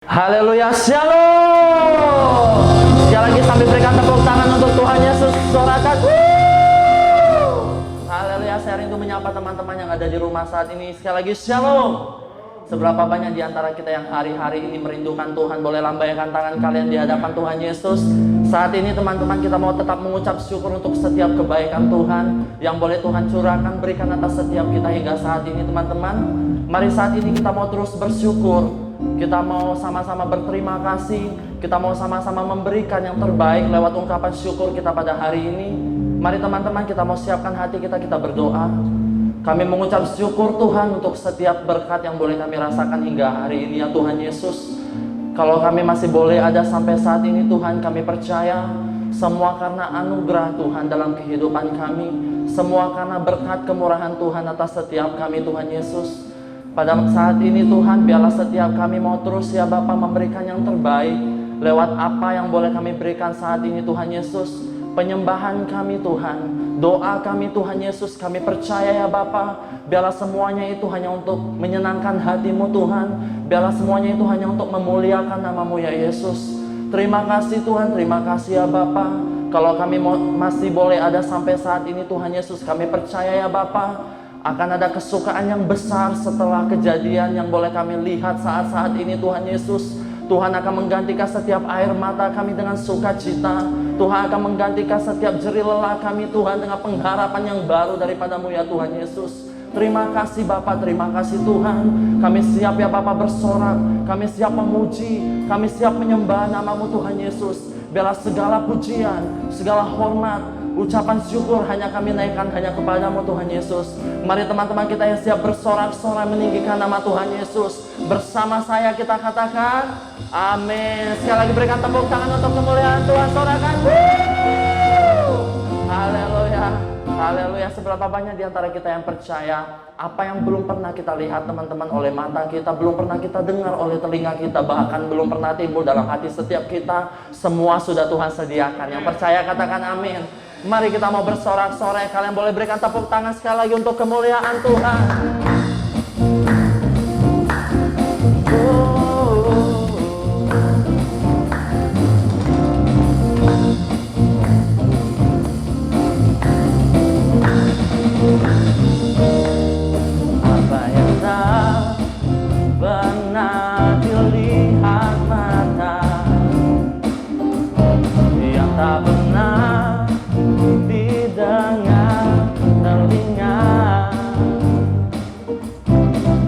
Haleluya, shalom. Sekali lagi sambil berikan tepuk tangan untuk Tuhan Yesus, sorakan. Haleluya, saya rindu menyapa teman-teman yang ada di rumah saat ini. Sekali lagi, shalom. Seberapa banyak di antara kita yang hari-hari ini merindukan Tuhan, boleh lambaikan tangan kalian di hadapan Tuhan Yesus. Saat ini teman-teman, kita mau tetap mengucap syukur untuk setiap kebaikan Tuhan yang boleh Tuhan curahkan, berikan atas setiap kita hingga saat ini teman-teman. Mari saat ini kita mau terus bersyukur. Kita mau sama-sama berterima kasih. Kita mau sama-sama memberikan yang terbaik lewat ungkapan syukur kita pada hari ini. Mari teman-teman, kita mau siapkan hati kita berdoa. Kami mengucap syukur Tuhan untuk setiap berkat yang boleh kami rasakan hingga hari ini ya Tuhan Yesus. Kalau kami masih boleh ada sampai saat ini Tuhan, kami percaya semua karena anugerah Tuhan dalam kehidupan kami. Semua karena berkat kemurahan Tuhan atas setiap kami Tuhan Yesus. Pada saat ini Tuhan, biarlah setiap kami mau terus ya Bapa memberikan yang terbaik lewat apa yang boleh kami berikan saat ini Tuhan Yesus. Penyembahan kami Tuhan, doa kami Tuhan Yesus, kami percaya ya Bapa, biarlah semuanya itu hanya untuk menyenangkan hati-Mu Tuhan. Biarlah semuanya itu hanya untuk memuliakan nama-Mu ya Yesus. Terima kasih Tuhan, terima kasih ya Bapa. Kalau kami masih boleh ada sampai saat ini Tuhan Yesus, kami percaya ya Bapa, akan ada kesukaan yang besar setelah kejadian yang boleh kami lihat saat-saat ini Tuhan Yesus. Tuhan akan menggantikan setiap air mata kami dengan sukacita. Tuhan akan menggantikan setiap jerih lelah kami Tuhan dengan pengharapan yang baru daripada-Mu ya Tuhan Yesus. Terima kasih Bapa, terima kasih Tuhan. Kami siap ya Bapa bersorak, kami siap memuji, kami siap menyembah nama-Mu Tuhan Yesus. Biarlah segala pujian, segala hormat, ucapan syukur hanya kami naikkan hanya kepada-Mu Tuhan Yesus. Mari teman-teman kita yang siap bersorak-sorai meninggikan nama Tuhan Yesus. Bersama saya kita katakan amin. Sekali lagi berikan tepuk tangan untuk kemuliaan Tuhan, sorakan. Haleluya, haleluya. Seberapa banyak di antara kita yang percaya apa yang belum pernah kita lihat teman-teman oleh mata kita, belum pernah kita dengar oleh telinga kita, bahkan belum pernah timbul dalam hati setiap kita, semua sudah Tuhan sediakan. Yang percaya katakan amin. Mari kita mau bersorak-sorai. Kalian boleh berikan tepuk tangan sekali lagi untuk kemuliaan Tuhan. Apa yang tak pernah dilihat mata, yang tak pernah didengar telinga,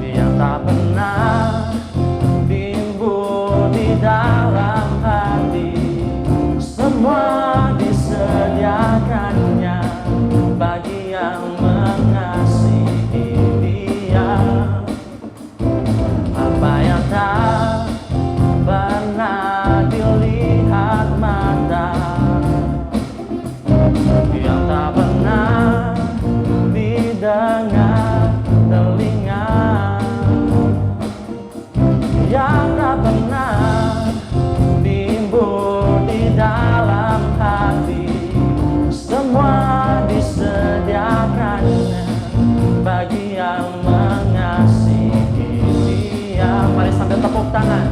yang tak pernah timbul di dalam hati, semua disediakannya bagi yang mengasihi Dia. Apa yang tak pernah dilihat mata, yang tak pernah didengar telinga, yang tak pernah timbul di dalam hati, semua disediakannya bagi yang mengasihi Dia. Mari sambil tepuk tangan.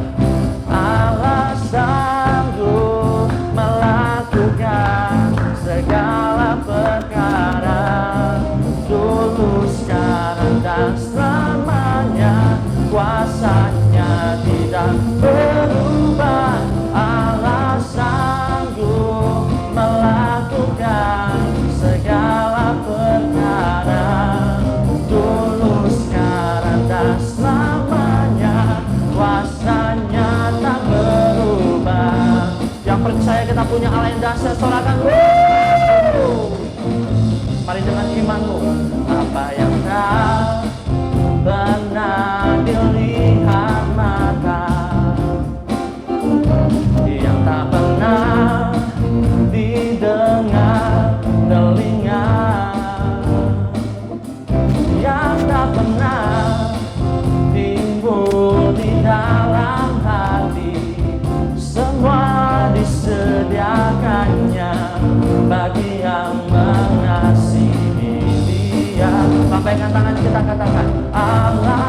Allah sanggup melakukan segala perkara, dulu, sekarang, dan selamanya. Kuasanya tidak berubah. Allah sanggup melakukan segala perkara, dulu, sekarang, dan selamanya. Kuasanya tak berubah. Yang percaya kita punya Allah yang dahsyat, sorakan. Mari dengan imanmu. Apa yang tak pernah dilihat mata, yang tak pernah didengar telinga, yang tak pernah timbul di dalam hati, semua disediakannya bagi yang mengasihi Dia. Lambaikan tangan kita katakan Allah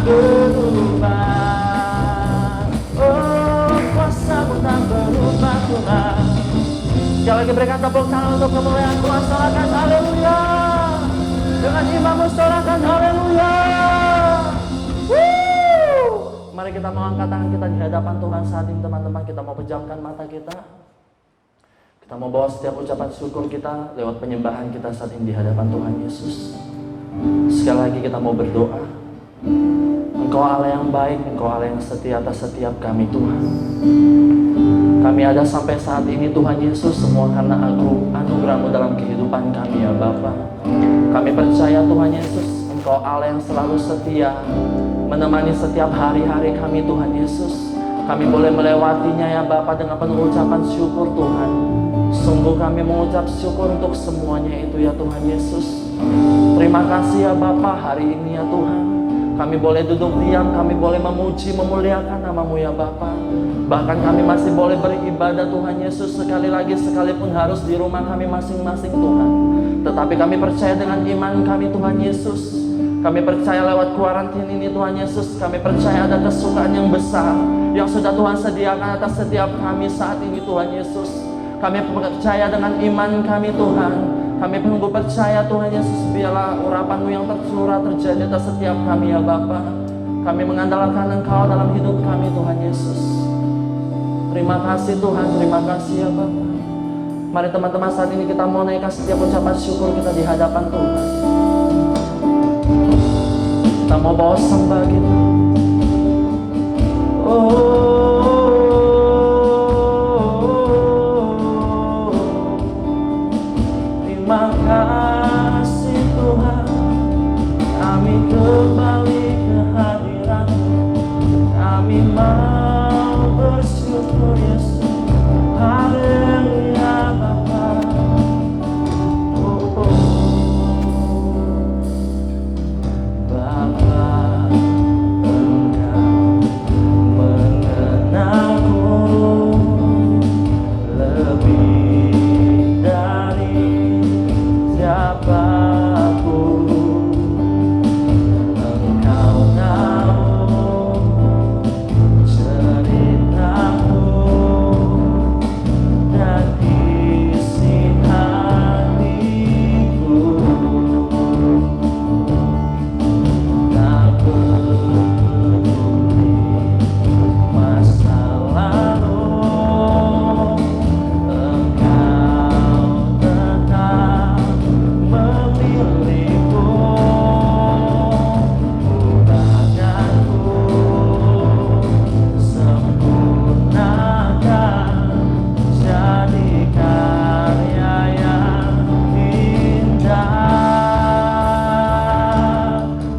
berubah. Oh, kuasa-Mu tak berubah Tuhan. Sekali lagi berikan tepuk tangan untuk kemuliaan Tuhan. Sorakan haleluya. Dengan imanmu sorakan haleluya. Mari kita mau angkat tangan kita di hadapan Tuhan saat ini teman-teman. Kita mau pejamkan mata kita. Kita mau bawa setiap ucapan syukur kita lewat penyembahan kita saat ini di hadapan Tuhan Yesus. Sekali lagi kita mau berdoa. Engkau Allah yang baik, Engkau Allah yang setia atas setiap kami Tuhan. Kami ada sampai saat ini Tuhan Yesus semua karena anugerah-Mu dalam kehidupan kami ya Bapa. Kami percaya Tuhan Yesus Engkau Allah yang selalu setia menemani setiap hari-hari kami Tuhan Yesus. Kami boleh melewatinya ya Bapa dengan penuh ucapan syukur Tuhan. Sungguh kami mengucap syukur untuk semuanya itu ya Tuhan Yesus. Terima kasih ya Bapa hari ini ya Tuhan. Kami boleh duduk diam, kami boleh memuji, memuliakan nama-Mu ya Bapa. Bahkan kami masih boleh beribadah Tuhan Yesus sekali lagi sekalipun harus di rumah kami masing-masing Tuhan. Tetapi kami percaya dengan iman kami Tuhan Yesus. Kami percaya lewat kuarantin ini Tuhan Yesus, kami percaya ada kesukaan yang besar yang sudah Tuhan sediakan atas setiap kami saat ini Tuhan Yesus. Kami percaya dengan iman kami Tuhan. Kami sungguh percaya Tuhan Yesus, biarlah urapan-Mu yang tercurah terjadi atas setiap kami ya Bapa. Kami mengandalkan Engkau dalam hidup kami Tuhan Yesus. Terima kasih Tuhan, terima kasih ya Bapa. Mari teman-teman saat ini kita mau naikkan setiap ucapan syukur kita di hadapan Tuhan. Kita mau bawa sembah kita. Terima kasih Tuhan, kami kembali ke hadirat-Mu. Kami mau bersyukur Yesus. Haleluya Bapa. Bapa, Engkau mengenalku lebih dari siapapun. Engkau tahu ceritaku dan isi hatiku. Tak peduli masa lalu, Engkau tetap memilihku. Ubahkanku, sempurnakan jadi karya yang indah.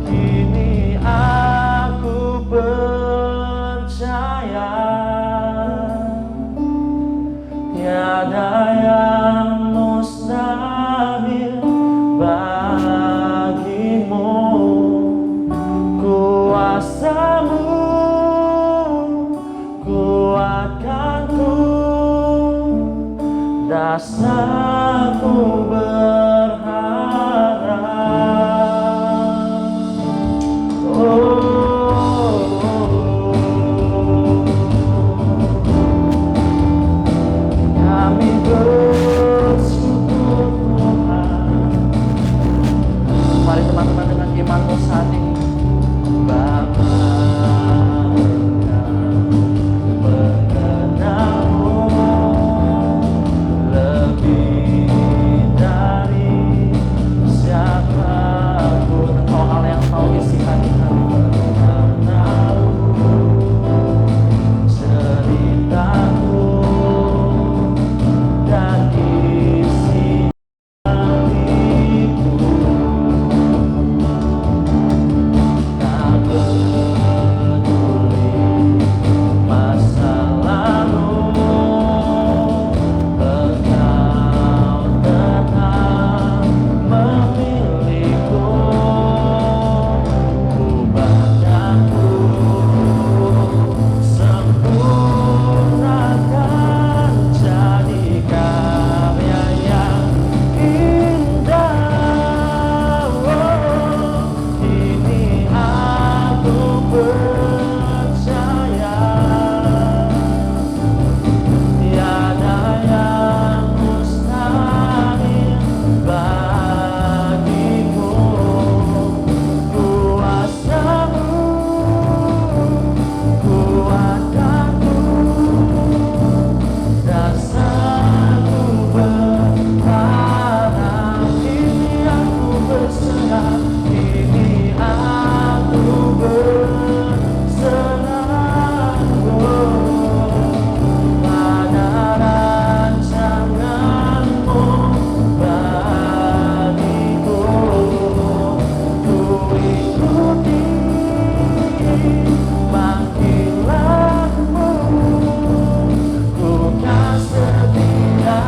Kini aku percaya tiada yang mustahil bagimu. Kuasa-Mu kuatkanku, dasarku berharap. Kami bersyukur Tuhan. Mari teman-teman dengan imanmu saat ini. Bapa, Engkau mengenalku lebih dari percaya tiada yang mustahil bagimu. Kuasamu kuatkanku, dasarku berharap. Kini aku berserah, kini aku berserah pada rancanganmu bagiku. Ku ikuti panggilanmu, ku kan setia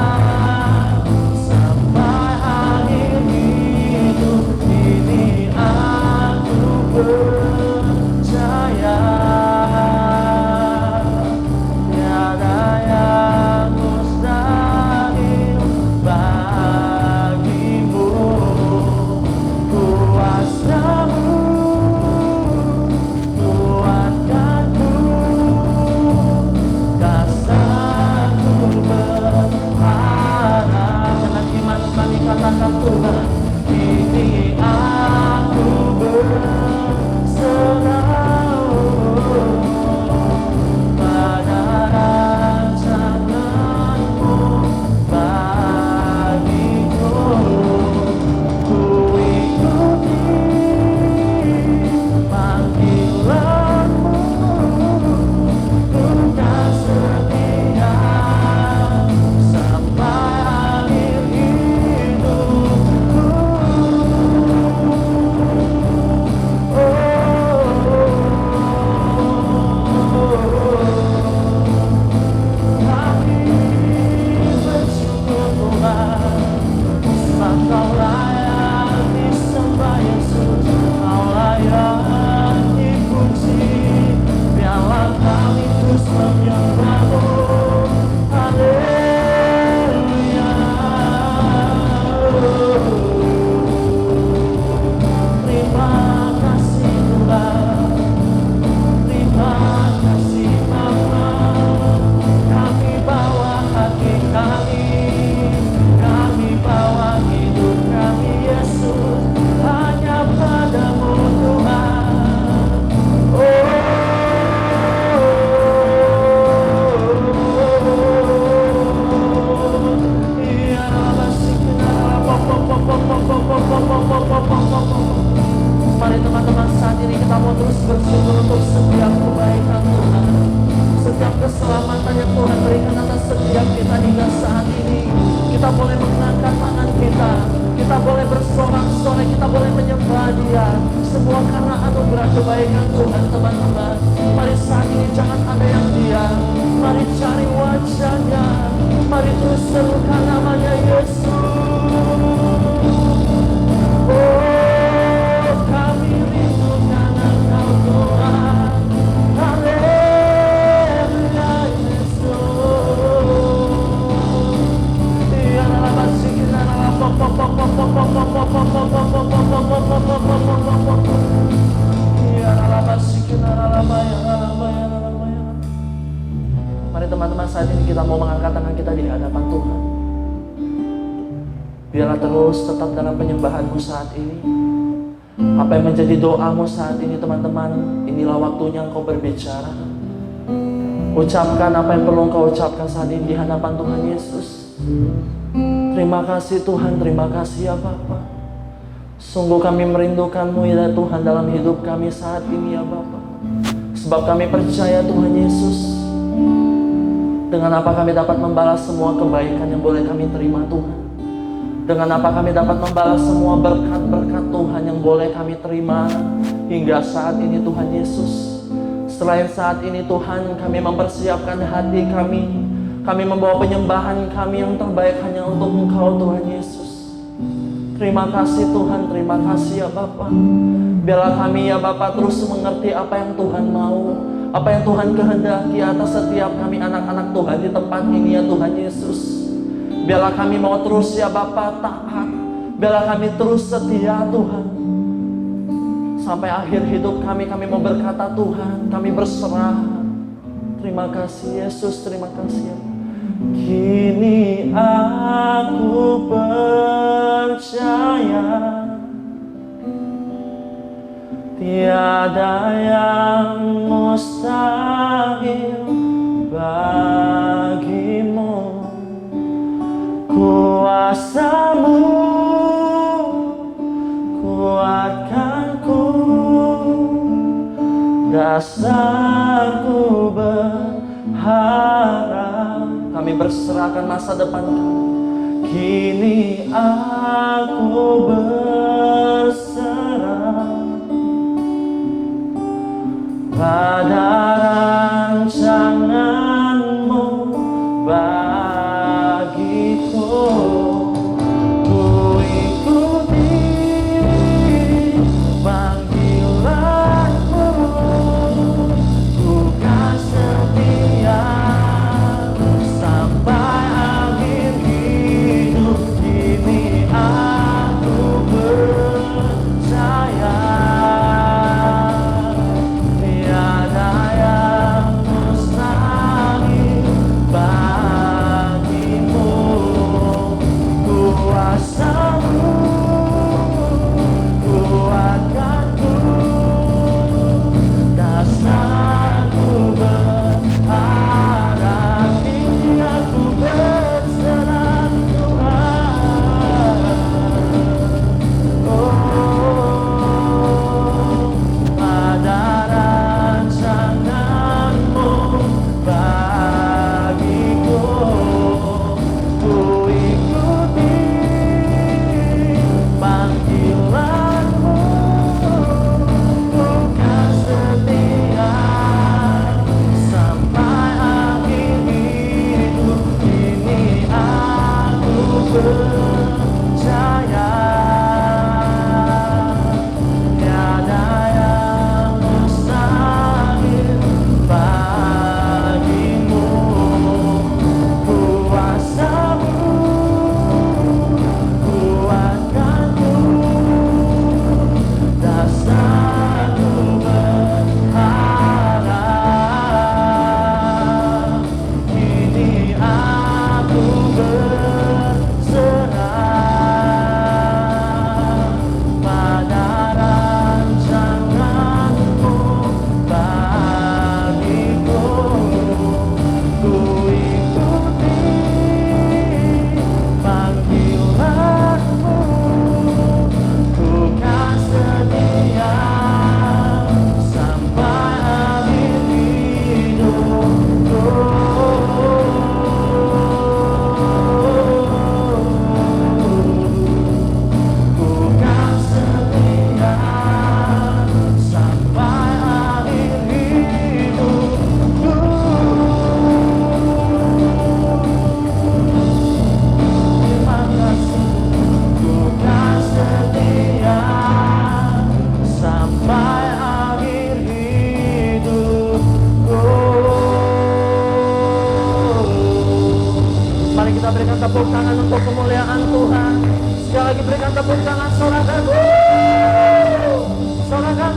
sampai akhir hidup. Ini aku percaya tiada yang mustahil bagimu. Kuasamu kuatkanku, dasarku berharap. Dengan iman kami katakan Tuhan, ini aku berserah pada rancanganmu bagiku. Ku ikuti panggilanmu, ku kan setia sampai akhir hidupku. Kami bersyukur Tuhan, sebab Kau layak disembah Yesus, Kau layak dipuji. Biarlah kami terus menyembah-Mu. Haleluya. Terima kasih Tuhan, terima kasih Bapa. Kami bawa hati kami bawa hidup kami Yesus, hanya padamu Tuhan. Mari teman-teman, saat ini kita mau terus bersyukur untuk setiap kebaikan Tuhan, setiap keselamatan yang Tuhan berikan atas setiap kita hingga saat ini. Kita boleh mengangkat tangan kita boleh bersorak-sorai, kita boleh menyembah Dia, semua karena anugerah kebaikan Tuhan. Teman-teman, mari saat ini jangan ada yang diam, mari cari wajah-Nya, mari terus serukan namanya Yesus. Oh, kami rindukan Engkau Tuhan. Haleluya Yesus. Mari teman-teman, saat ini kita mau mengangkat tangan kita di hadapan Tuhan. Biarlah terus tetap dalam penyembahanmu saat ini. Apa yang menjadi doamu saat ini teman-teman, inilah waktunya engkau berbicara. Ucapkan apa yang perlu engkau ucapkan saat ini di hadapan Tuhan Yesus. Terima kasih Tuhan, terima kasih ya Bapa. Sungguh kami merindukan-Mu ya Tuhan dalam hidup kami saat ini ya Bapa. Sebab kami percaya Tuhan Yesus, dengan apa kami dapat membalas semua kebaikan yang boleh kami terima Tuhan. Dengan apa kami dapat membalas semua berkat-berkat Tuhan yang boleh kami terima hingga saat ini Tuhan Yesus. Selain saat ini Tuhan, kami mempersiapkan hati kami membawa penyembahan kami yang terbaik hanya untuk Engkau Tuhan Yesus. Terima kasih Tuhan, terima kasih ya Bapa. Biarlah kami ya Bapa terus mengerti apa yang Tuhan mau, apa yang Tuhan kehendaki atas setiap kami anak-anak Tuhan di tempat ini ya Tuhan Yesus. Biarlah kami mau terus ya Bapa taat, biarlah kami terus setia Tuhan. Sampai akhir hidup kami mau berkata, Tuhan, kami berserah. Terima kasih Yesus, terima kasih. Kini aku percaya tiada yang mustahil bagimu. Kuasa-Mu kuatkanku, dasarku berharap. Kami berserahkan masa depan kami. Kini aku berserah pada rancangan-Mu bagiku. Ku ikuti panggilan-Mu, ku kan setia sampai akhir hidup. Kini aku percaya tiada yang mustahil bagimu. Kuasa-Mu kuatkanku, dasarku berharap. Kini aku berserah Tuhan. Pada rancangan-Mu bagiku. Ku ikuti panggilan-Mu, ku kan setia sampai akhir hidup. Kini aku percaya tiada yang mustahil bagimu. Kuasa-Mu kuatkanku, dasarku berharap. Kini aku berserah pada rancangan-Mu bagiku. Ku ikuti panggilan-Mu, ku kan setia sampai akhir hidupku. Ku kan setia sampai akhir hidupku. Terima kasih. Ku kan setia sampai akhir hidupku. Mari kita berikan tepuk tangan untuk kemuliaan Tuhan. Sekali lagi berikan tepuk tangan, sorakan. Sorakan.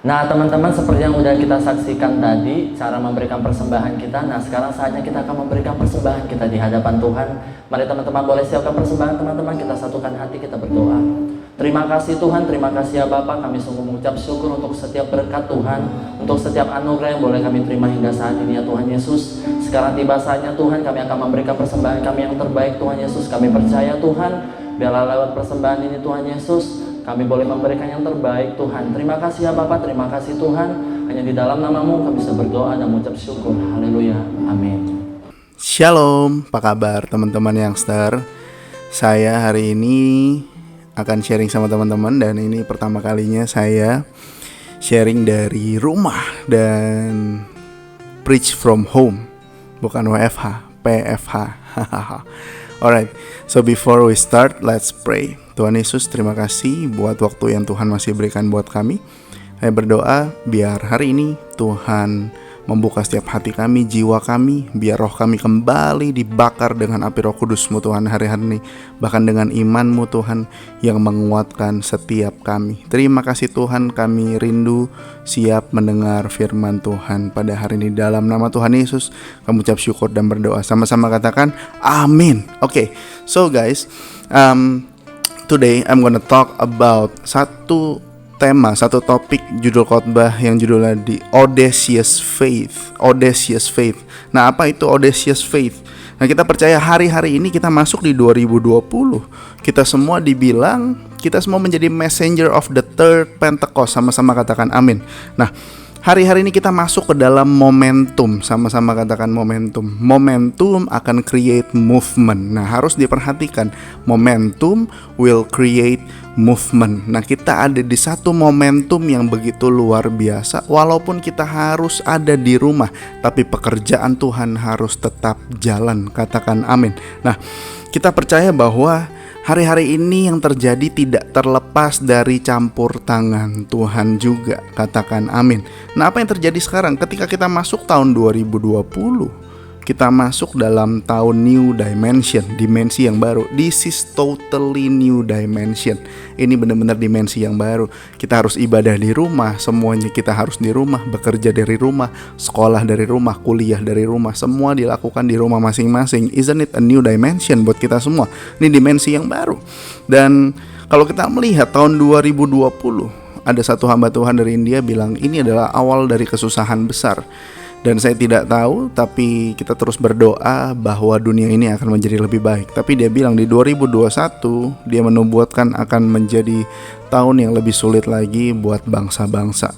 Nah teman-teman, seperti yang udah kita saksikan tadi cara memberikan persembahan kita. Nah sekarang saatnya kita akan memberikan persembahan kita di hadapan Tuhan. Mari teman-teman boleh siapkan persembahan teman-teman, kita satukan hati, kita berdoa. Terima kasih Tuhan, terima kasih ya Bapa. Kami sungguh mengucap syukur untuk setiap berkat Tuhan, untuk setiap anugerah yang boleh kami terima hingga saat ini ya Tuhan Yesus. Sekarang tiba saatnya Tuhan, kami akan memberikan persembahan kami yang terbaik Tuhan Yesus. Kami percaya Tuhan, biarlah lewat persembahan ini Tuhan Yesus, kami boleh memberikan yang terbaik Tuhan. Terima kasih ya Bapa, terima kasih Tuhan. Hanya di dalam nama-Mu kami bisa berdoa dan mengucap syukur. Haleluya, amin. Shalom, apa kabar teman-teman youngster? Saya hari ini akan sharing sama teman-teman, dan ini pertama kalinya saya sharing dari rumah dan preach from home, bukan WFH, PFH. Alright, so before we start, let's pray. Tuhan Yesus, terima kasih buat waktu yang Tuhan masih berikan buat kami. Saya berdoa biar hari ini Tuhan membuka setiap hati kami, jiwa kami, biar roh kami kembali dibakar dengan api Roh Kudus-Mu Tuhan hari-hari ini, bahkan dengan iman-Mu Tuhan yang menguatkan setiap kami. Terima kasih Tuhan, kami rindu siap mendengar firman Tuhan pada hari ini. Dalam nama Tuhan Yesus kami ucap syukur dan berdoa. Sama-sama katakan amin. Okay, so guys, today I'm gonna talk about satu topik judul khotbah yang judulnya di Audacious Faith. Audacious Faith. Nah, apa itu Audacious Faith? Nah, kita percaya hari-hari ini kita masuk di 2020. Kita semua dibilang kita semua menjadi messenger of the third Pentecost. Sama-sama katakan amin. Nah, hari-hari ini kita masuk ke dalam momentum. Sama-sama katakan momentum. Momentum akan create movement. Nah, harus diperhatikan, momentum will create movement. Nah, kita ada di satu momentum yang begitu luar biasa. Walaupun kita harus ada di rumah, tapi pekerjaan Tuhan harus tetap jalan. Katakan amin. Nah, kita percaya bahwa hari-hari ini yang terjadi tidak terlepas dari campur tangan Tuhan juga. Katakan amin. Nah, apa yang terjadi sekarang ketika kita masuk tahun 2020? Kita masuk dalam tahun new dimension, dimensi yang baru. This is totally new dimension. Ini benar-benar dimensi yang baru. Kita harus ibadah di rumah, semuanya kita harus di rumah, bekerja dari rumah, sekolah dari rumah, kuliah dari rumah, semua dilakukan di rumah masing-masing. Isn't it a new dimension buat kita semua? Ini dimensi yang baru. Dan kalau kita melihat tahun 2020, ada satu hamba Tuhan dari India bilang ini adalah awal dari kesusahan besar. Dan saya tidak tahu, tapi kita terus berdoa bahwa dunia ini akan menjadi lebih baik. Tapi dia bilang di 2021 dia menubuatkan akan menjadi tahun yang lebih sulit lagi buat bangsa-bangsa.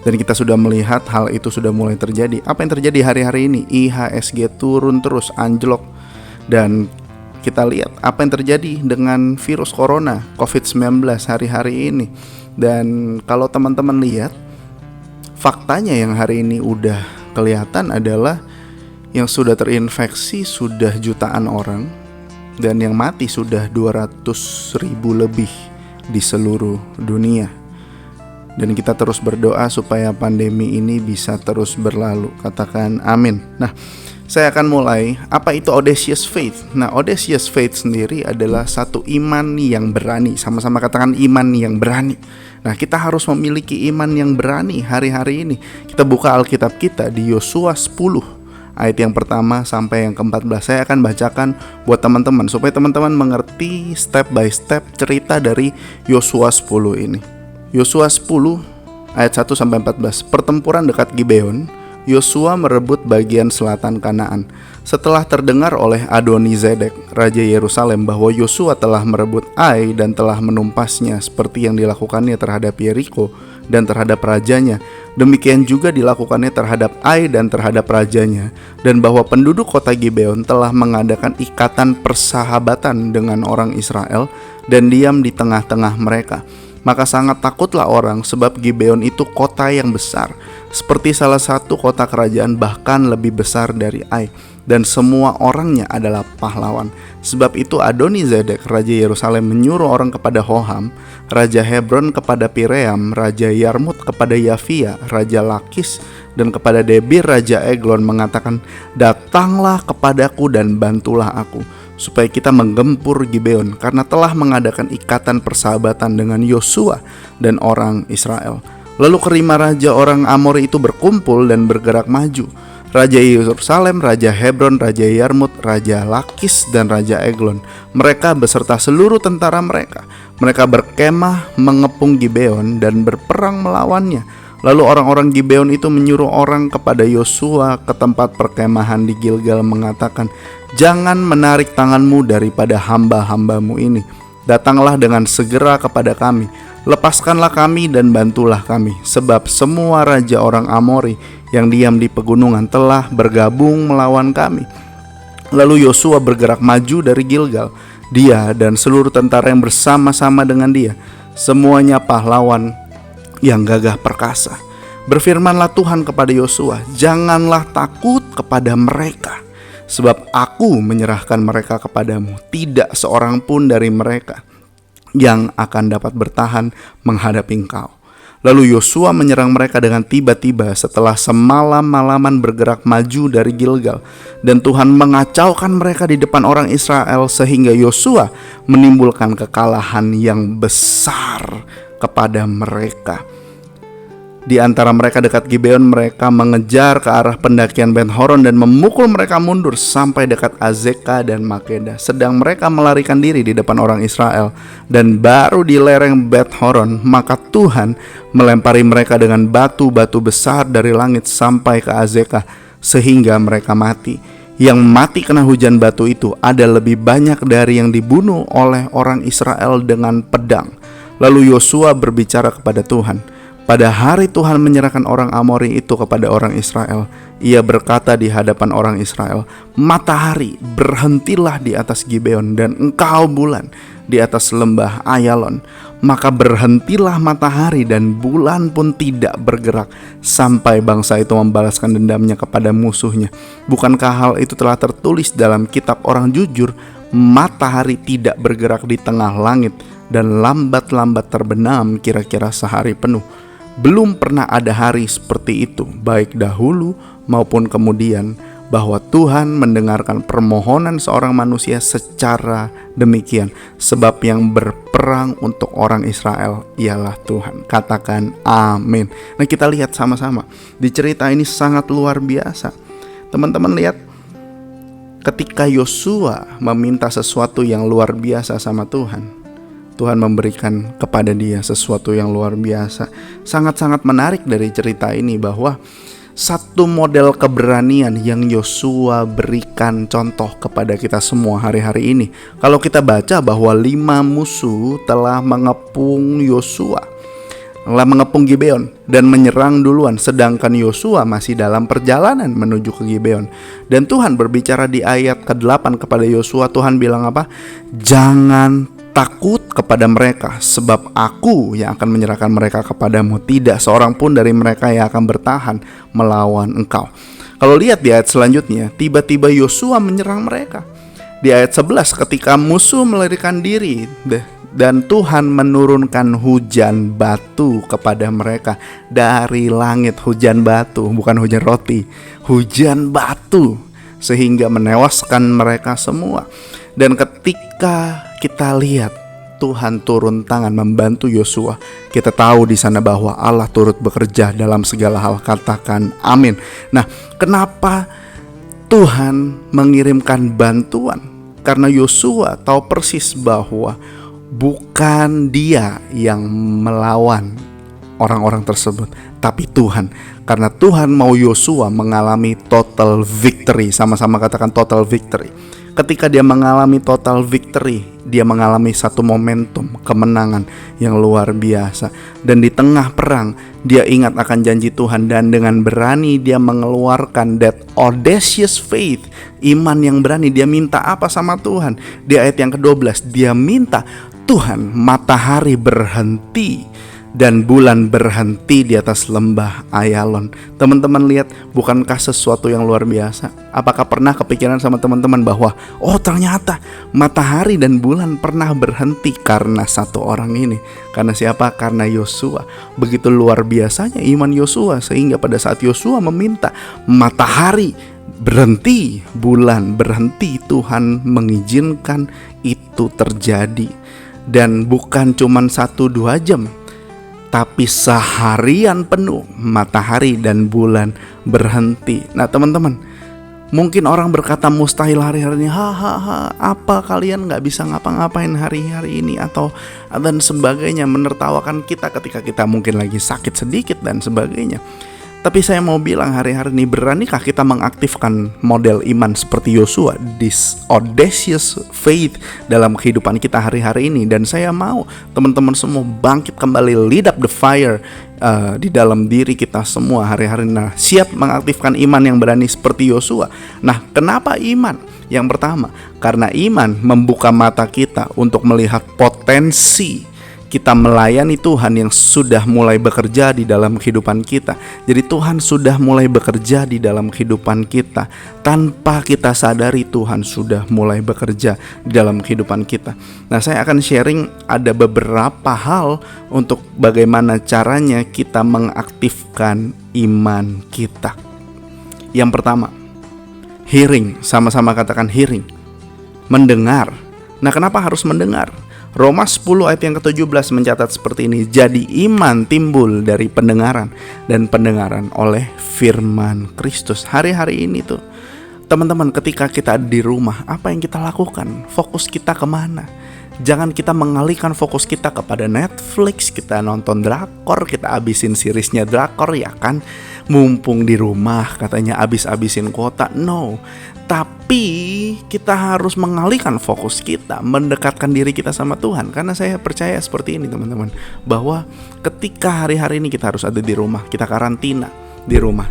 Dan kita sudah melihat hal itu sudah mulai terjadi. Apa yang terjadi hari-hari ini? IHSG turun terus, anjlok. Dan kita lihat apa yang terjadi dengan virus corona COVID-19 hari-hari ini. Dan kalau teman-teman lihat, faktanya yang hari ini udah kelihatan adalah yang sudah terinfeksi sudah jutaan orang, dan yang mati sudah 200.000 lebih di seluruh dunia. Dan kita terus berdoa supaya pandemi ini bisa terus berlalu. Katakan amin. Nah, saya akan mulai. Apa itu audacious faith? Nah, audacious faith sendiri adalah satu iman yang berani. Sama-sama katakan iman yang berani. Nah, kita harus memiliki iman yang berani hari-hari ini. Kita buka Alkitab kita di Yosua 10 ayat yang pertama sampai yang ke-14. Saya akan bacakan buat teman-teman supaya teman-teman mengerti step by step cerita dari Yosua 10 ini. Yosua 10 ayat 1 sampai 14. Pertempuran dekat Gibeon. Yosua merebut bagian selatan Kanaan. Setelah terdengar oleh Adoni-Zedek, raja Yerusalem, bahwa Yosua telah merebut Ai dan telah menumpasnya seperti yang dilakukannya terhadap Yeriko dan terhadap rajanya, demikian juga dilakukannya terhadap Ai dan terhadap rajanya, dan bahwa penduduk kota Gibeon telah mengadakan ikatan persahabatan dengan orang Israel dan diam di tengah-tengah mereka. Maka sangat takutlah orang, sebab Gibeon itu kota yang besar, seperti salah satu kota kerajaan, bahkan lebih besar dari Ai, dan semua orangnya adalah pahlawan. Sebab itu Adoni-Zedek raja Yerusalem menyuruh orang kepada Hoham, raja Hebron kepada Piream, raja Yarmut kepada Yafia, raja Lakis, dan kepada Debir raja Eglon, mengatakan, datanglah kepadaku dan bantulah aku, supaya kita menggempur Gibeon, karena telah mengadakan ikatan persahabatan dengan Yosua dan orang Israel. Lalu kelima raja orang Amori itu berkumpul dan bergerak maju. Raja Yerusalem, Raja Hebron, Raja Yarmut, Raja Lakis, dan Raja Eglon. Mereka beserta seluruh tentara mereka. Mereka berkemah mengepung Gibeon dan berperang melawannya. Lalu orang-orang Gibeon itu menyuruh orang kepada Yosua ke tempat perkemahan di Gilgal mengatakan, "Jangan menarik tanganmu daripada hamba-hambamu ini. Datanglah dengan segera kepada kami. Lepaskanlah kami dan bantulah kami, sebab semua raja orang Amori yang diam di pegunungan telah bergabung melawan kami." Lalu Yosua bergerak maju dari Gilgal, dia dan seluruh tentara yang bersama-sama dengan dia, semuanya pahlawan yang gagah perkasa. Berfirmanlah Tuhan kepada Yosua, "Janganlah takut kepada mereka, sebab aku menyerahkan mereka kepadamu. Tidak seorang pun dari mereka yang akan dapat bertahan menghadapi engkau." Lalu Yosua menyerang mereka dengan tiba-tiba setelah semalam-malaman bergerak maju dari Gilgal. Dan Tuhan mengacaukan mereka di depan orang Israel sehingga Yosua menimbulkan kekalahan yang besar kepada mereka. Di antara mereka dekat Gibeon, mereka mengejar ke arah pendakian Ben Horon dan memukul mereka mundur sampai dekat Azeka dan Makeda. Sedang mereka melarikan diri di depan orang Israel, dan baru di lereng Bet Horon, maka Tuhan melempari mereka dengan batu-batu besar dari langit sampai ke Azeka, sehingga mereka mati. Yang mati kena hujan batu itu ada lebih banyak dari yang dibunuh oleh orang Israel dengan pedang. Lalu Yosua berbicara kepada Tuhan. Pada hari Tuhan menyerahkan orang Amori itu kepada orang Israel, ia berkata di hadapan orang Israel, "Matahari, berhentilah di atas Gibeon, dan engkau bulan di atas lembah Ayalon." Maka berhentilah matahari dan bulan pun tidak bergerak sampai bangsa itu membalaskan dendamnya kepada musuhnya. Bukankah hal itu telah tertulis dalam kitab orang jujur? Matahari tidak bergerak di tengah langit dan lambat-lambat terbenam kira-kira sehari penuh. Belum pernah ada hari seperti itu, baik dahulu maupun kemudian, bahwa Tuhan mendengarkan permohonan seorang manusia secara demikian. Sebab yang berperang untuk orang Israel ialah Tuhan. Katakan amin. Nah, kita lihat sama-sama. Di cerita ini sangat luar biasa. Teman-teman lihat, ketika Yosua meminta sesuatu yang luar biasa sama Tuhan, Tuhan memberikan kepada dia sesuatu yang luar biasa. Sangat-sangat menarik dari cerita ini bahwa satu model keberanian yang Yosua berikan contoh kepada kita semua hari-hari ini. Kalau kita baca bahwa 5 musuh telah mengepung Yosua, telah mengepung Gibeon dan menyerang duluan, sedangkan Yosua masih dalam perjalanan menuju ke Gibeon. Dan Tuhan berbicara di ayat ke-8 kepada Yosua. Tuhan bilang apa? "Jangan takut kepada mereka, sebab aku yang akan menyerahkan mereka kepadamu. Tidak seorang pun dari mereka yang akan bertahan melawan engkau." Kalau lihat di ayat selanjutnya, tiba-tiba Yosua menyerang mereka. Di ayat 11, ketika musuh melarikan diri dan Tuhan menurunkan hujan batu kepada mereka dari langit. Hujan batu, bukan hujan roti, hujan batu, sehingga menewaskan mereka semua. Dan ketika kita lihat Tuhan turun tangan membantu Yosua, kita tahu di sana bahwa Allah turut bekerja dalam segala hal. Katakan amin. Nah, kenapa Tuhan mengirimkan bantuan? Karena Yosua tahu persis bahwa bukan dia yang melawan orang-orang tersebut, tapi Tuhan. Karena Tuhan mau Yosua mengalami total victory. Sama-sama katakan total victory. Ketika dia mengalami total victory, dia mengalami satu momentum kemenangan yang luar biasa. Dan di tengah perang, dia ingat akan janji Tuhan, dan dengan berani dia mengeluarkan that audacious faith, iman yang berani. Dia minta apa sama Tuhan? Di ayat yang ke-12, dia minta, "Tuhan, matahari berhenti dan bulan berhenti di atas lembah Ayalon." Teman-teman lihat, bukankah sesuatu yang luar biasa? Apakah pernah kepikiran sama teman-teman bahwa oh, ternyata matahari dan bulan pernah berhenti karena satu orang ini? Karena siapa? Karena Yosua. Begitu luar biasanya iman Yosua, sehingga pada saat Yosua meminta matahari berhenti, bulan berhenti, Tuhan mengizinkan itu terjadi. Dan bukan cuma 1-2 jam. tapi seharian penuh matahari dan bulan berhenti. Nah teman-teman, mungkin orang berkata mustahil hari-hari ini, apa kalian gak bisa ngapa-ngapain hari-hari ini atau dan sebagainya, menertawakan kita ketika kita mungkin lagi sakit sedikit dan sebagainya. Tapi saya mau bilang hari-hari ini, beranikah kita mengaktifkan model iman seperti Yosua, this audacious faith dalam kehidupan kita hari-hari ini? Dan saya mau teman-teman semua bangkit kembali, lead up the fire di dalam diri kita semua hari-hari ini. Nah, siap mengaktifkan iman yang berani seperti Yosua. Nah, kenapa iman? Yang pertama, karena iman membuka mata kita untuk melihat potensi kita melayani Tuhan yang sudah mulai bekerja di dalam kehidupan kita. Jadi Tuhan sudah mulai bekerja di dalam kehidupan kita. Tanpa kita sadari Tuhan sudah mulai bekerja di dalam kehidupan kita. Nah, saya akan sharing ada beberapa hal untuk bagaimana caranya kita mengaktifkan iman kita. Yang pertama, hearing. Sama-sama katakan hearing. Mendengar. Nah, kenapa harus mendengar? Roma 10 ayat yang ke-17 mencatat seperti ini. Jadi iman timbul dari pendengaran, dan pendengaran oleh firman Kristus. Hari-hari ini tuh teman-teman, ketika kita ada di rumah, apa yang kita lakukan? Fokus kita kemana? Jangan kita mengalihkan fokus kita kepada Netflix, kita nonton drakor, kita abisin seriesnya drakor ya kan. Mumpung di rumah katanya abis-abisin kuota. No. Tapi kita harus mengalihkan fokus kita, mendekatkan diri kita sama Tuhan. Karena saya percaya seperti ini teman-teman, bahwa ketika hari-hari ini kita harus ada di rumah, kita karantina di rumah.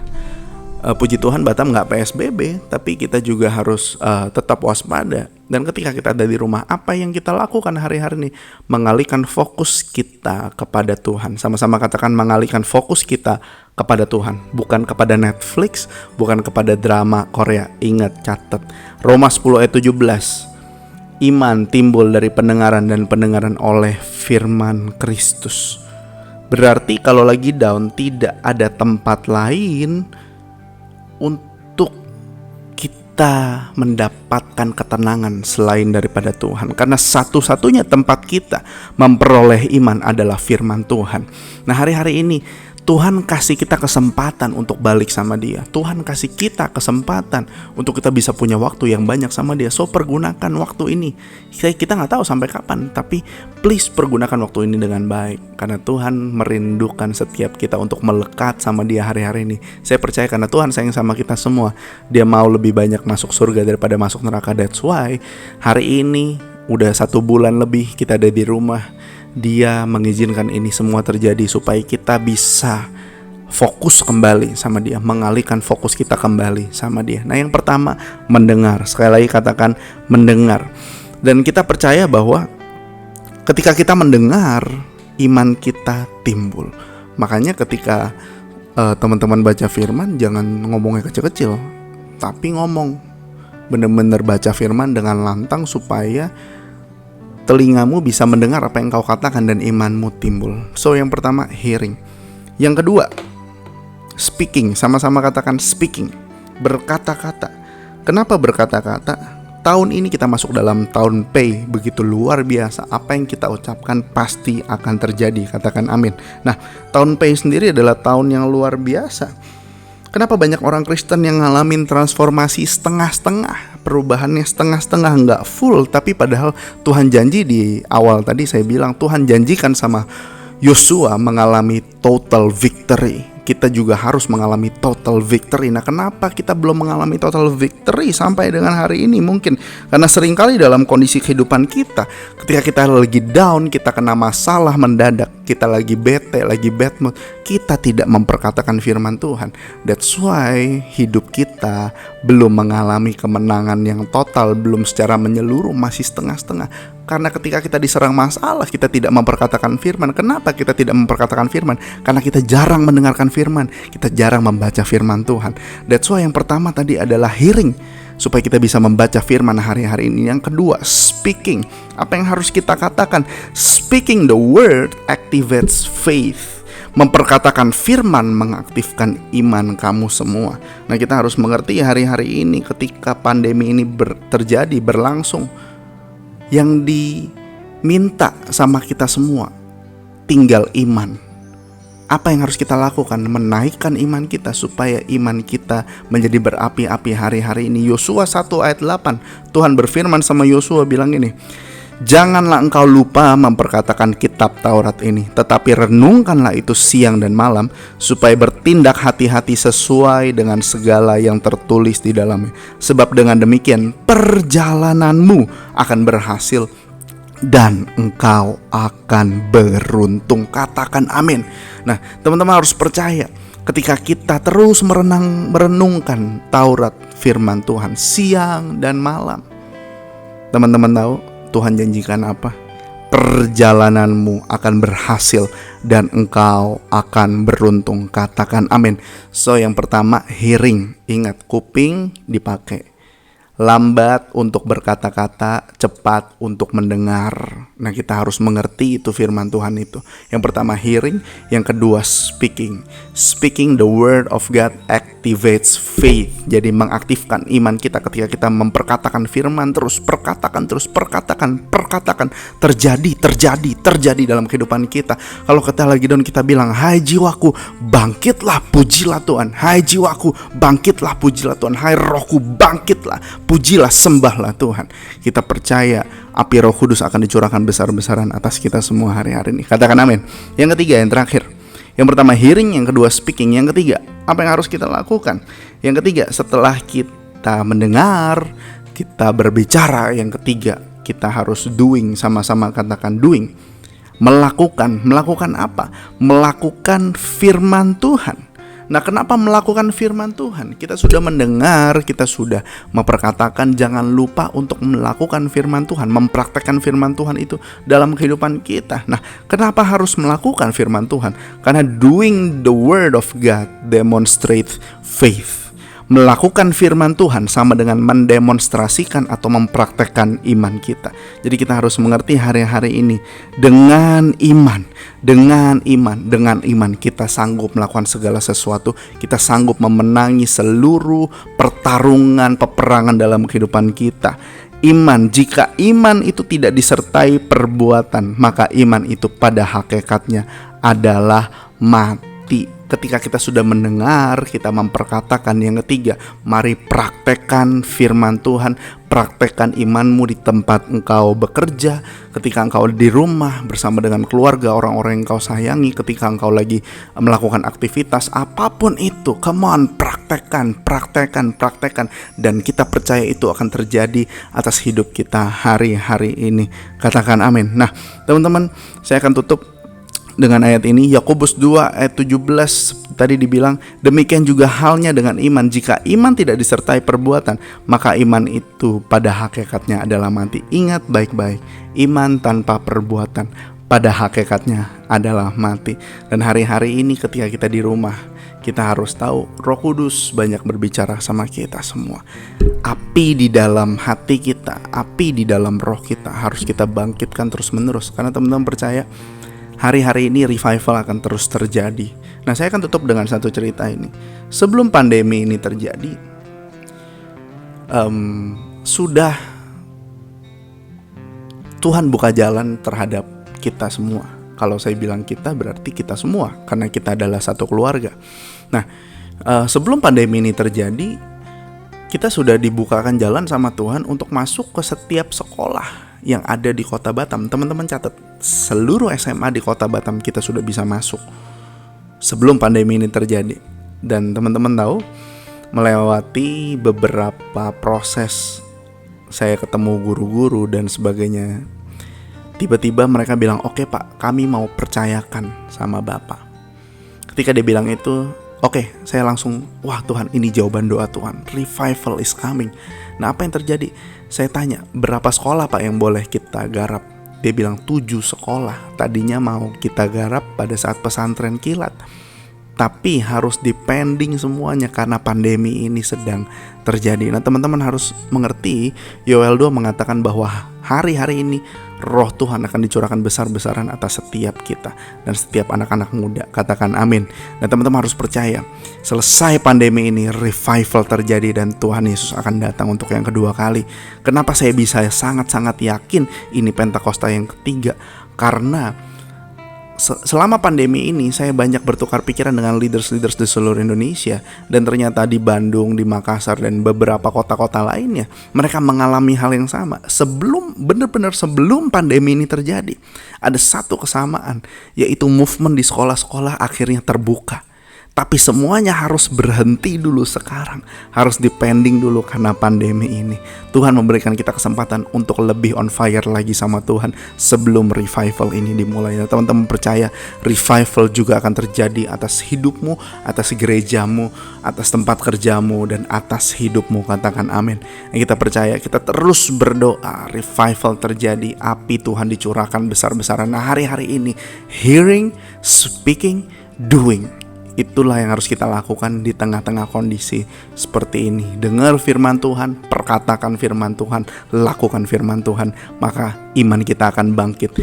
Puji Tuhan Batam gak PSBB, tapi kita juga harus tetap waspada. Dan ketika kita ada di rumah, apa yang kita lakukan hari-hari ini? Mengalihkan fokus kita kepada Tuhan. Sama-sama katakan, mengalihkan fokus kita kepada Tuhan, bukan kepada Netflix, bukan kepada drama Korea. Ingat, catat Roma 10 ayat 17. Iman timbul dari pendengaran, dan pendengaran oleh firman Kristus. Berarti kalau lagi down, tidak ada tempat lain untuk kita mendapatkan ketenangan selain daripada Tuhan. Karena satu-satunya tempat kita memperoleh iman adalah firman Tuhan. Nah, hari-hari ini Tuhan kasih kita kesempatan untuk balik sama Dia. Tuhan kasih kita kesempatan untuk kita bisa punya waktu yang banyak sama Dia. So, pergunakan waktu ini. Kita gak tahu sampai kapan, tapi please pergunakan waktu ini dengan baik. Karena Tuhan merindukan setiap kita untuk melekat sama Dia hari-hari ini. Saya percaya karena Tuhan sayang sama kita semua, Dia mau lebih banyak masuk surga daripada masuk neraka. That's why hari ini udah 1 bulan lebih kita ada di rumah. Dia mengizinkan ini semua terjadi supaya kita bisa fokus kembali sama Dia, mengalihkan fokus kita kembali sama Dia. Nah, yang pertama, mendengar. Sekali lagi katakan mendengar. Dan kita percaya bahwa ketika kita mendengar, iman kita timbul. Makanya ketika teman-teman baca firman, jangan ngomongnya kecil-kecil, tapi ngomong benar-benar baca firman dengan lantang supaya telingamu bisa mendengar apa yang kau katakan dan imanmu timbul. So, yang pertama hearing. Yang kedua speaking. Sama-sama katakan speaking. Berkata-kata. Kenapa berkata-kata? Tahun ini kita masuk dalam tahun Pay. Begitu luar biasa. Apa yang kita ucapkan pasti akan terjadi. Katakan amin. Nah, tahun Pay sendiri adalah tahun yang luar biasa. Kenapa banyak orang Kristen yang ngalamin transformasi setengah-setengah, perubahannya setengah-setengah, nggak full, tapi padahal Tuhan janji di awal tadi saya bilang, Tuhan janjikan sama Yosua mengalami total victory. Kita juga harus mengalami total victory. Nah, kenapa kita belum mengalami total victory sampai dengan hari ini? Mungkin karena seringkali dalam kondisi kehidupan kita, ketika kita lagi down, kita kena masalah mendadak, kita lagi bete, lagi bad mood, kita tidak memperkatakan firman Tuhan. That's why hidup kita belum mengalami kemenangan yang total, belum secara menyeluruh, masih setengah-setengah. Karena ketika kita diserang masalah, kita tidak memperkatakan firman. Kenapa kita tidak memperkatakan firman? Karena kita jarang mendengarkan firman, kita jarang membaca firman Tuhan. That's why yang pertama tadi adalah hearing, supaya kita bisa membaca firman hari-hari ini. Yang kedua, speaking. Apa yang harus kita katakan? Speaking the word activates faith. Memperkatakan firman mengaktifkan iman kamu semua. Nah, kita harus mengerti hari-hari ini ketika pandemi ini terjadi, berlangsung, yang diminta sama kita semua tinggal iman. Apa yang harus kita lakukan? Menaikkan iman kita supaya iman kita menjadi berapi-api hari-hari ini. Yosua 1 ayat 8, Tuhan berfirman sama Yosua bilang ini, janganlah engkau lupa memperkatakan kitab Taurat ini, tetapi renungkanlah itu siang dan malam, supaya bertindak hati-hati sesuai dengan segala yang tertulis di dalamnya. Sebab dengan demikian perjalananmu akan berhasil dan engkau akan beruntung. Katakan amin. Nah, teman-teman harus percaya, ketika kita terus merenungkan Taurat firman Tuhan siang dan malam, teman-teman tahu Tuhan janjikan apa? Perjalananmu akan berhasil dan engkau akan beruntung. Katakan amin. So, yang pertama, hearing. Ingat, kuping dipakai. Lambat untuk berkata-kata, cepat untuk mendengar. Nah, kita harus mengerti itu firman Tuhan itu. Yang pertama hearing, yang kedua speaking. Speaking the word of God activates faith. Jadi mengaktifkan iman kita ketika kita memperkatakan firman terus, perkatakan, terjadi dalam kehidupan kita. Kalau kita lagi down, kita bilang, hai jiwaku, bangkitlah, pujilah Tuhan. Hai jiwaku, bangkitlah, pujilah Tuhan. Hai rohku, bangkitlah, pujilah, sembahlah Tuhan. Kita percaya api Roh Kudus akan dicurahkan besar-besaran atas kita semua hari-hari ini. Katakan amin. Yang ketiga, yang terakhir. Yang pertama hearing, yang kedua speaking. Yang ketiga, apa yang harus kita lakukan? Yang ketiga, setelah kita mendengar, kita berbicara. Yang ketiga, kita harus doing. Sama-sama katakan doing. Melakukan apa? Melakukan firman Tuhan. Nah, kenapa melakukan firman Tuhan? Kita sudah mendengar, kita sudah memperkatakan, jangan lupa untuk melakukan firman Tuhan, mempraktekkan firman Tuhan itu dalam kehidupan kita. Nah, kenapa harus melakukan firman Tuhan? Karena doing the word of God demonstrate faith. Melakukan firman Tuhan sama dengan mendemonstrasikan atau mempraktekkan iman kita. Jadi kita harus mengerti hari-hari ini, dengan iman kita sanggup melakukan segala sesuatu. Kita sanggup memenangi seluruh peperangan dalam kehidupan kita. Jika iman itu tidak disertai perbuatan, maka iman itu pada hakikatnya adalah mati. Ketika kita sudah mendengar, kita memperkatakan. Yang ketiga, mari praktekkan firman Tuhan. Praktekkan imanmu di tempat engkau bekerja, ketika engkau di rumah bersama dengan keluarga, orang-orang yang engkau sayangi, ketika engkau lagi melakukan aktivitas apapun itu. Come on, praktekkan. Dan kita percaya itu akan terjadi atas hidup kita hari-hari ini. Katakan amin. Nah, teman-teman, saya akan tutup dengan ayat ini, Yakobus 2 ayat 17. Tadi dibilang, demikian juga halnya dengan iman. Jika iman tidak disertai perbuatan, maka iman itu pada hakikatnya adalah mati. Ingat baik-baik, iman tanpa perbuatan pada hakikatnya adalah mati. Dan hari-hari ini ketika kita di rumah, kita harus tahu Roh Kudus banyak berbicara sama kita semua. Api di dalam hati kita, api di dalam roh kita harus kita bangkitkan terus-menerus. Karena teman-teman percaya, hari-hari ini revival akan terus terjadi. Nah, saya akan tutup dengan satu cerita ini. Sebelum pandemi ini terjadi, sudah Tuhan buka jalan terhadap kita semua. Kalau saya bilang kita, berarti kita semua, karena kita adalah satu keluarga. Nah, sebelum pandemi ini terjadi, kita sudah dibukakan jalan sama Tuhan untuk masuk ke setiap sekolah yang ada di Kota Batam. Teman-teman catat, seluruh SMA di Kota Batam kita sudah bisa masuk sebelum pandemi ini terjadi. Dan teman-teman tahu, melewati beberapa proses, saya ketemu guru-guru dan sebagainya. Tiba-tiba mereka bilang, oke Pak, kami mau percayakan sama Bapak. Ketika dia bilang itu, oke, saya langsung, wah Tuhan, ini jawaban doa Tuhan, revival is coming. Nah, apa yang terjadi? Saya tanya, berapa sekolah Pak yang boleh kita garap? Dia bilang 7 sekolah. Tadinya mau kita garap pada saat pesantren kilat, tapi harus dipending semuanya karena pandemi ini sedang terjadi. Nah, teman-teman harus mengerti, Yoel 2 mengatakan bahwa hari-hari ini Roh Tuhan akan dicurahkan besar-besaran atas setiap kita dan setiap anak-anak muda. Katakan amin. Nah, teman-teman harus percaya, selesai pandemi ini revival terjadi dan Tuhan Yesus akan datang untuk yang kedua kali. Kenapa saya bisa sangat-sangat yakin ini Pentakosta yang ketiga? Karena selama pandemi ini saya banyak bertukar pikiran dengan leaders-leaders di seluruh Indonesia, dan ternyata di Bandung, di Makassar dan beberapa kota-kota lainnya mereka mengalami hal yang sama. Benar-benar sebelum pandemi ini terjadi, ada satu kesamaan, yaitu movement di sekolah-sekolah akhirnya terbuka. Tapi semuanya harus berhenti dulu sekarang, harus dipending dulu karena pandemi ini. Tuhan memberikan kita kesempatan untuk lebih on fire lagi sama Tuhan sebelum revival ini dimulai. Nah, teman-teman percaya revival juga akan terjadi atas hidupmu, atas gerejamu, atas tempat kerjamu, dan atas hidupmu. Katakan amin. Kita percaya, kita terus berdoa revival terjadi, api Tuhan dicurahkan besar-besaran. Nah, hari-hari ini hearing, speaking, doing, itulah yang harus kita lakukan di tengah-tengah kondisi seperti ini. Dengar firman Tuhan, perkatakan firman Tuhan, lakukan firman Tuhan, maka iman kita akan bangkit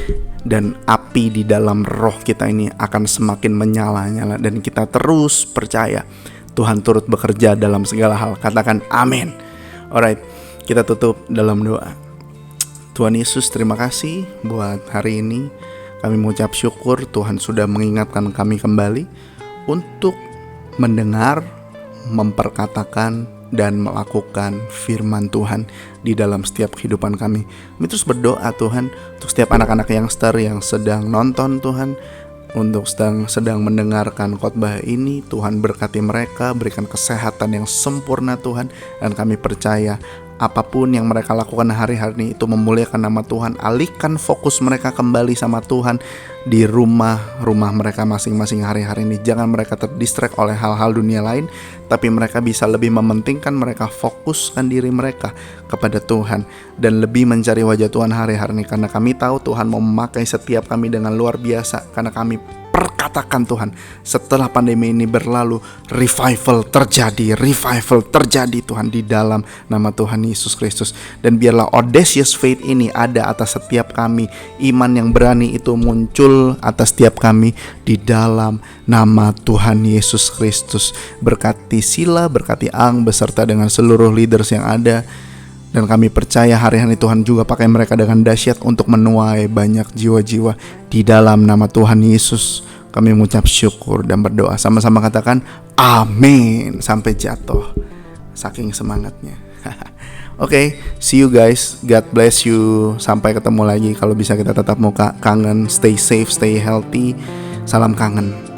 dan api di dalam roh kita ini akan semakin menyala-nyala, dan kita terus percaya Tuhan turut bekerja dalam segala hal. Katakan amin. Alright, kita tutup dalam doa. Tuhan Yesus, terima kasih buat hari ini. Kami mengucap syukur Tuhan sudah mengingatkan kami kembali untuk mendengar, memperkatakan, dan melakukan firman Tuhan di dalam setiap kehidupan kami. Kami terus berdoa Tuhan untuk setiap anak-anak youngster yang sedang nonton Tuhan, untuk sedang mendengarkan khotbah ini. Tuhan berkati mereka, berikan kesehatan yang sempurna Tuhan. Dan kami percaya apapun yang mereka lakukan hari-hari ini itu memuliakan nama Tuhan. Alihkan fokus mereka kembali sama Tuhan di rumah mereka masing-masing hari-hari ini. Jangan mereka terdistract oleh hal-hal dunia lain, tapi mereka bisa lebih mementingkan, mereka fokuskan diri mereka kepada Tuhan dan lebih mencari wajah Tuhan hari-hari ini. Karena kami tahu Tuhan mau memakai setiap kami dengan luar biasa. Karena kami perkatakan Tuhan, setelah pandemi ini berlalu, revival terjadi Tuhan di dalam nama Tuhan Yesus Kristus. Dan biarlah audacious faith ini ada atas setiap kami, iman yang berani itu muncul atas setiap kami di dalam nama Tuhan Yesus Kristus. Berkati Sila, berkati Ang beserta dengan seluruh leaders yang ada. Dan kami percaya hari-hari Tuhan juga pakai mereka dengan dahsyat untuk menuai banyak jiwa-jiwa di dalam nama Tuhan Yesus. Kami mengucap syukur dan berdoa. Sama-sama katakan amin sampai jatuh. Saking semangatnya. Oke, see you guys. God bless you. Sampai ketemu lagi. Kalau bisa kita tetap muka kangen. Stay safe, stay healthy. Salam kangen.